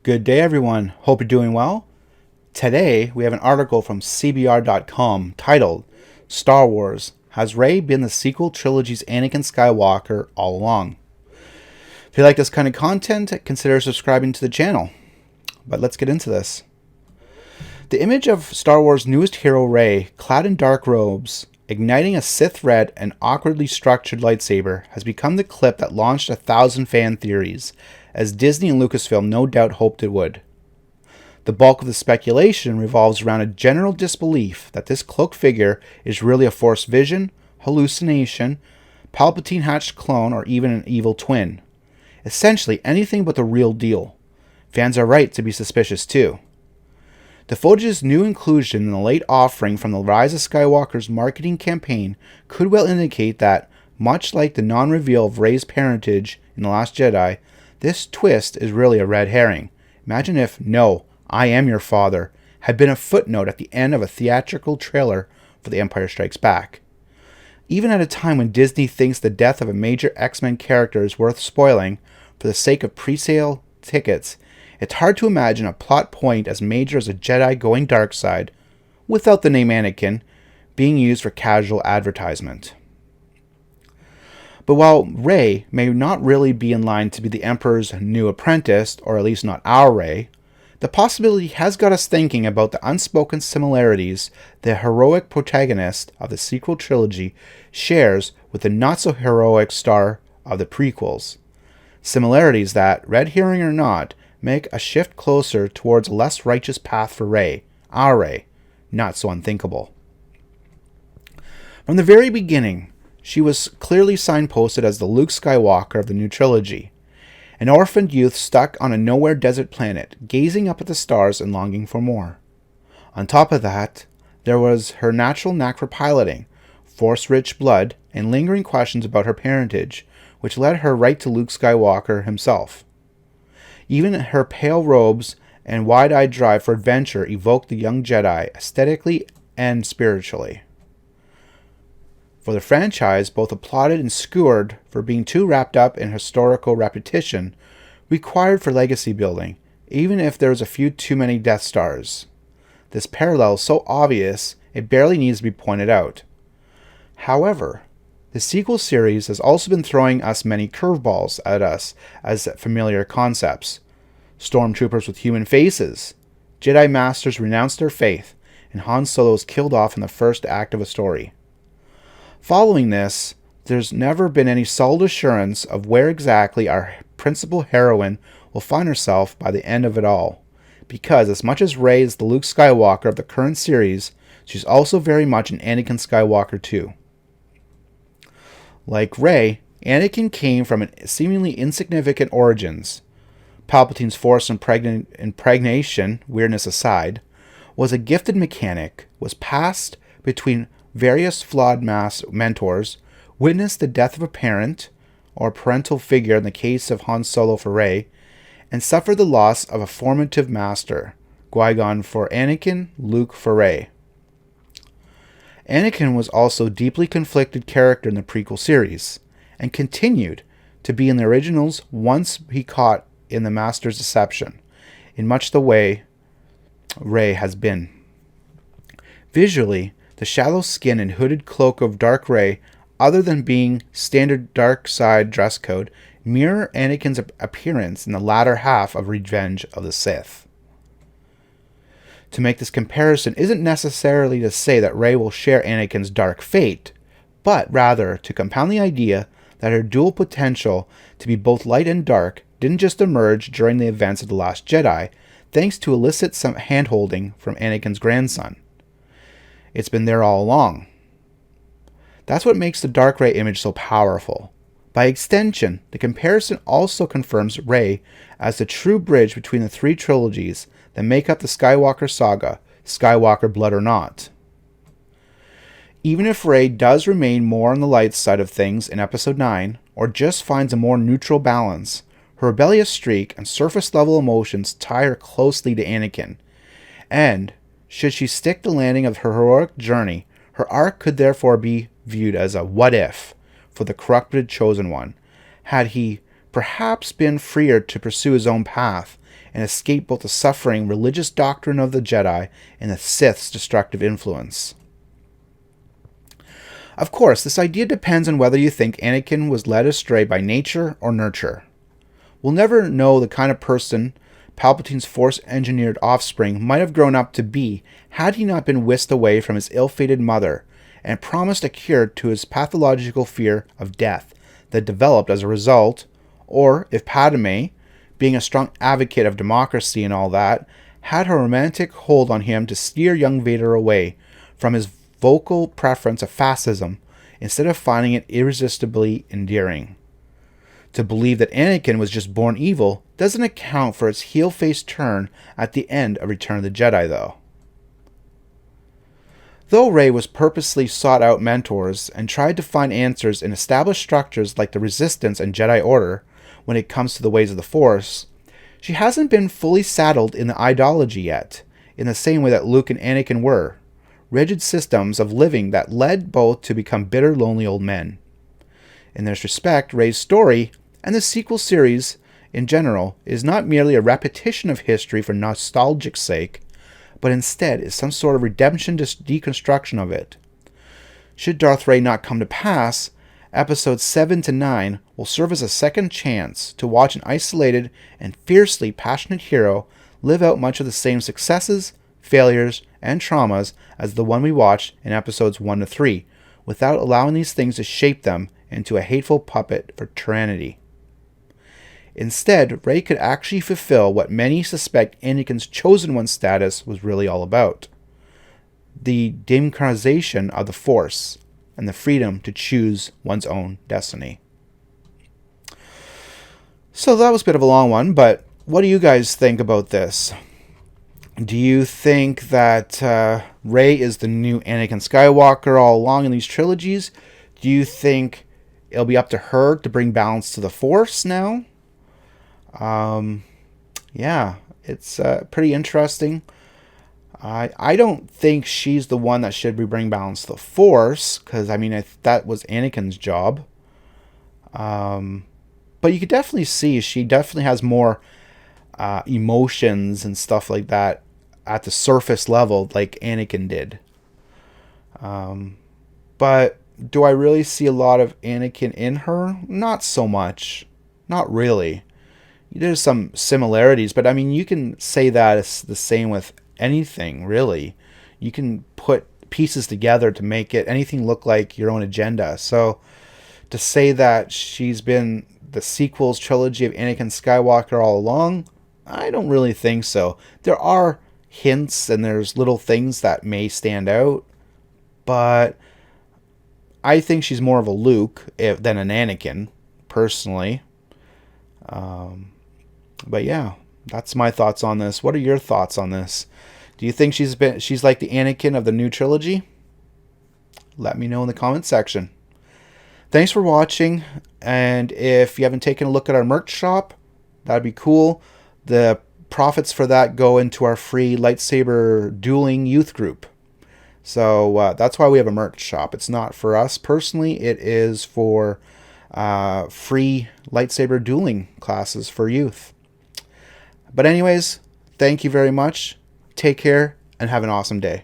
Good day, everyone. Hope you're doing well. Today, we have an article from CBR.com titled, Star Wars, Has Rey Been the Sequel Trilogy's Anakin Skywalker All Along? If you like this kind of content, consider subscribing to the channel. But let's get into this. The image of Star Wars' newest hero Rey, clad in dark robes, igniting a Sith red and awkwardly structured lightsaber, has become the clip that launched 1,000 fan theories, as Disney and Lucasfilm no doubt hoped it would. The bulk of the speculation revolves around a general disbelief that this cloaked figure is really a Force vision, hallucination, Palpatine-hatched clone, or even an evil twin. Essentially anything but the real deal. Fans are right to be suspicious too. The footage's new inclusion in the late offering from the Rise of Skywalker's marketing campaign could well indicate that, much like the non-reveal of Rey's parentage in The Last Jedi, this twist is really a red herring. Imagine if, "No, I am your father," had been a footnote at the end of a theatrical trailer for The Empire Strikes Back. Even at a time when Disney thinks the death of a major X-Men character is worth spoiling for the sake of pre-sale tickets, it's hard to imagine a plot point as major as a Jedi going dark side, without the name Anakin, being used for casual advertisement. But while Rey may not really be in line to be the Emperor's new apprentice, or at least not our Rey, the possibility has got us thinking about the unspoken similarities the heroic protagonist of the sequel trilogy shares with the not-so-heroic star of the prequels. Similarities that, red herring or not, make a shift closer towards a less righteous path for Rey, our Rey, not so unthinkable. From the very beginning, she was clearly signposted as the Luke Skywalker of the new trilogy, an orphaned youth stuck on a nowhere desert planet, gazing up at the stars and longing for more. On top of that, there was her natural knack for piloting, Force-rich blood, and lingering questions about her parentage, which led her right to Luke Skywalker himself. Even her pale robes and wide-eyed drive for adventure evoked the young Jedi aesthetically and spiritually. For the franchise, both applauded and skewered for being too wrapped up in historical repetition, required for legacy building, even if there was a few too many Death Stars. This parallel is so obvious, it barely needs to be pointed out. However, the sequel series has also been throwing us many curveballs at us as familiar concepts. Stormtroopers with human faces, Jedi Masters renounce their faith, and Han Solo is killed off in the first act of a story. Following this, there's never been any solid assurance of where exactly our principal heroine will find herself by the end of it all, because as much as Rey is the Luke Skywalker of the current series, she's also very much an Anakin Skywalker too. Like Rey, Anakin came from seemingly insignificant origins. Palpatine's Force impregnation, weirdness aside, was a gifted mechanic, was passed between various flawed mentors, witnessed the death of a parent, or parental figure in the case of Han Solo for Rey, and suffered the loss of a formative master, Qui-Gon for Anakin, Luke for Rey. Anakin was also a deeply conflicted character in the prequel series, and continued to be in the originals once he caught in the Master's deception, in much the way Rey has been. Visually, the shallow skin and hooded cloak of Dark Rey, other than being standard dark side dress code, mirror Anakin's appearance in the latter half of Revenge of the Sith. To make this comparison isn't necessarily to say that Rey will share Anakin's dark fate, but rather to compound the idea that her dual potential to be both light and dark didn't just emerge during the events of The Last Jedi, thanks to illicit hand-holding from Anakin's grandson. It's been there all along. That's what makes the Dark Rey image so powerful. By extension, the comparison also confirms Rey as the true bridge between the three trilogies that make up the Skywalker saga, Skywalker Blood or Not. Even if Rey does remain more on the light side of things in Episode 9, or just finds a more neutral balance, her rebellious streak and surface-level emotions tie her closely to Anakin, and should she stick the landing of her heroic journey, her arc could therefore be viewed as a what-if for the corrupted Chosen One, had he perhaps been freer to pursue his own path and escape both the suffering religious doctrine of the Jedi and the Sith's destructive influence. Of course, this idea depends on whether you think Anakin was led astray by nature or nurture. We'll never know the kind of person Palpatine's Force-engineered offspring might have grown up to be had he not been whisked away from his ill-fated mother and promised a cure to his pathological fear of death that developed as a result, or if Padme, being a strong advocate of democracy and all that, had her romantic hold on him to steer young Vader away from his vocal preference of fascism instead of finding it irresistibly endearing. To believe that Anakin was just born evil doesn't account for its heel-faced turn at the end of Return of the Jedi, though. Though Rey was purposely sought out mentors and tried to find answers in established structures like the Resistance and Jedi Order when it comes to the ways of the Force, she hasn't been fully saddled in the ideology yet, in the same way that Luke and Anakin were, rigid systems of living that led both to become bitter, lonely old men. In this respect, Rey's story, and the sequel series in general, is not merely a repetition of history for nostalgic's sake, but instead is some sort of redemption deconstruction of it. Should Darth Rey not come to pass, episodes 7 to 9 will serve as a second chance to watch an isolated and fiercely passionate hero live out much of the same successes, failures, and traumas as the one we watched in episodes 1 to 3, without allowing these things to shape them into a hateful puppet for tyranny. Instead, Rey could actually fulfill what many suspect Anakin's Chosen One status was really all about: the democratization of the Force and the freedom to choose one's own destiny. So that was a bit of a long one, but what do you guys think about this? Do you think that Rey is the new Anakin Skywalker all along in these trilogies? Do you think it'll be up to her to bring balance to the Force now? Yeah, it's pretty interesting. I don't think she's the one that should be bringing balance to the Force, because, I mean, that was Anakin's job. But you could definitely see she definitely has more emotions and stuff like that at the surface level, like Anakin did. But do I really see a lot of Anakin in her? Not so much. Not really. There's some similarities, but I mean, you can say that it's the same with anything, really. You can put pieces together to make anything look like your own agenda. So to say that she's been the sequels trilogy of Anakin Skywalker all along, I don't really think so. There are hints and there's little things that may stand out, but I think she's more of a Luke than an Anakin, personally. But yeah, that's my thoughts on this. What are your thoughts on this? Do you think she's like the Anakin of the new trilogy? Let me know in the comment section. Thanks for watching, and if you haven't taken a look at our merch shop, that'd be cool. The profits for that go into our free lightsaber dueling youth group. So that's why we have a merch shop. It's not for us personally. It is for free lightsaber dueling classes for youth. But anyways, thank you very much. Take care and have an awesome day.